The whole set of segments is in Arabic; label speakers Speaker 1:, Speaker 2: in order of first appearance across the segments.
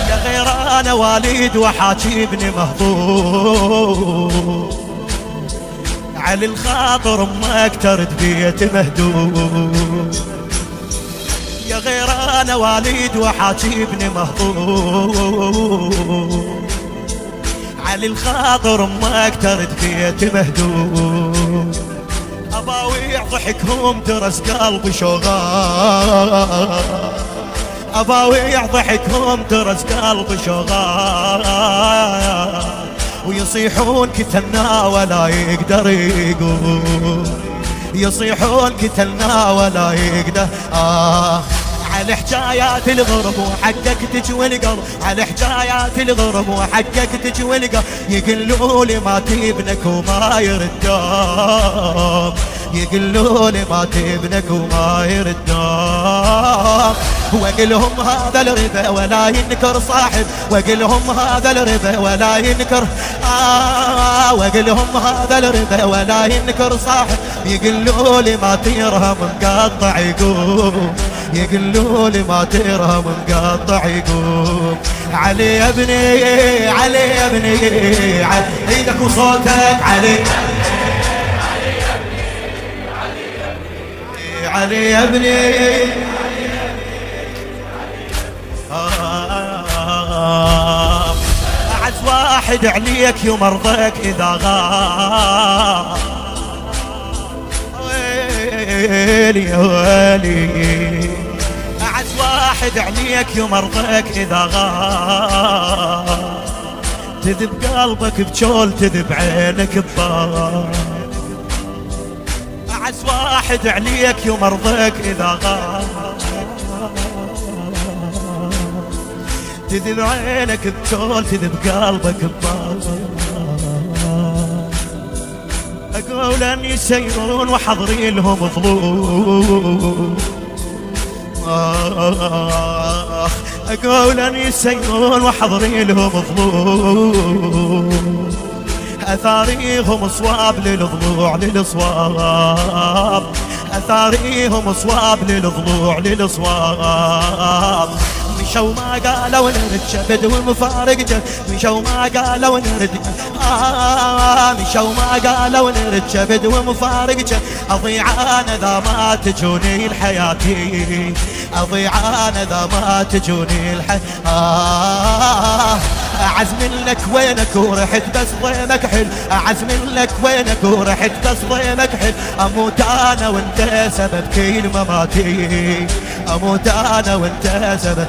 Speaker 1: يا غيران والد وحاجي ابن مهضوم، على الخاطر امك ترد بيت مهدوم. يا غيران والد وحاجي ابن مهضوم، على الخاطر امك ترد بيت مهدوم. اباويع ضحكهم درس قلبي شغال، اباويع ضحكهم درس قلبي شغال، ويصيحون كتلنا ولا يقدر يقول، يصيحون كتلنا ولا يقدر. على حجايات الغرب وحقك تجوي القلب، على حجايات الغرب وحقك تجوي القلب. يقولوا لي ما تبنك وما يردام، يقولوا لي ما تبنك وما يردام. واقلهم هذا الربا ولا ينكر صاحب، واقلهم هذا الربا ولا ينكر. واقلهم هذا الربا ولا ينكر صاحب. يقولوا لي ما ترهم مقطع يقوم، يقولوا لي ما ترهم مقطع يقوم. علي يا ابني، علي يا ابني، ايدك وصوتك علي، علي يا ابني. أعز واحد عليك يمرضك إذا غاب، ويلي ويلي. أعز واحد عليك يمرضك إذا غاب، تذب قلبك بجول تذب عينك بباب. أعز واحد عليك يمرضك إذا غاب، تذب عينك بجول تذب قلبك بباب. أقول أن يسيرون وحضري لهم ظلوم، أقول أن يسيرون وحضري لهم ظلوم. أثاريهم صواب للضلوع للصواب، أثاريهم صواب للضلوع للصواب. مشوا ما قالوا نرد شبد ومفارق جد، مشوا ما قالوا نرد. مشوا ما قالوا نرد شبد ومفارق جد. أضيع أنا ذا ما تجوني الحياتي، أضيع أنا ذا ما تجوني الحياة. أعز منك وينك ورحت بس ضيمك حل، أعز منك وينك ورحت بس ضيمك حل. أموت أنا وانت سبب كل مماتي، أموت أنا وانت سبب.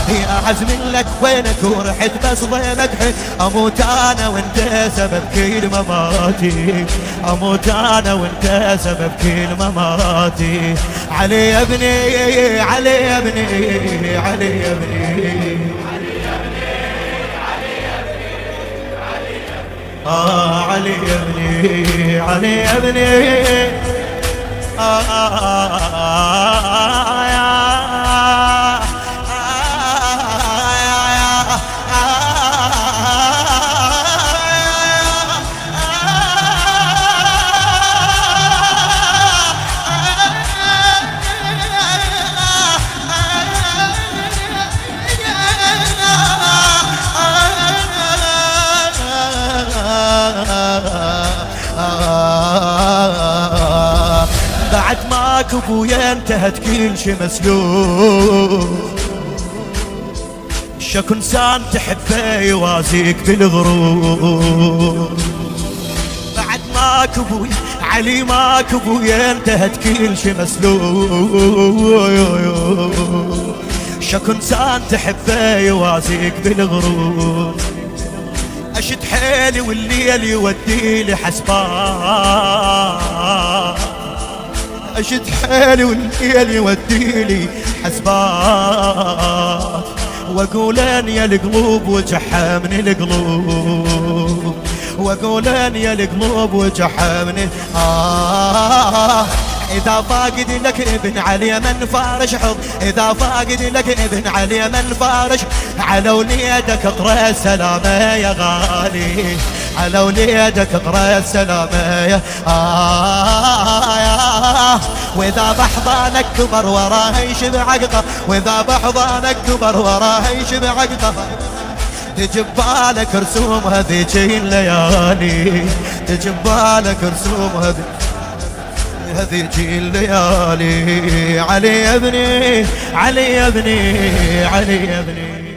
Speaker 1: يا أعز منك وينك ورحت بس ضيمك حل. أموت أنا وانت سبب كل مماتي، أموت أنا وانت سبب كل مماتي. علي يا ابني، علي يا ابني، علي يا ابني، علي يا ابني، علي يا ابني. بعد ماك ابويا انتهت كل شي مسلوب. شكو انسان تحبه يوازيك بالغرور. بعد ماك ابويا علي ماك ابويا انتهت كل شي مسلوب. شكو انسان تحبه يوازيك بالغرور. اشد حيلي والليل يودي لي حسبان، اشد حيلي والليل يودي لي حسبات. واقول ان يا القلوب وجحها من القلوب، واقول ان يا القلوب وجحها من إذا فاقد لك ابن علي من فارش حظ، إذا فاقد لك ابن علي من فارش. على وليدك اقرأ السلامة يا غالي، على وليدك اقرا السلامية واذا بحضانك كبر وراه يشبع عقده واذا بحضانك كبر وراه يشبع عقده تجيب بالك رسوم هذيك الليالي تجيب بالك رسوم هذيك الليالي علي يا ابني علي يا ابني علي يا ابني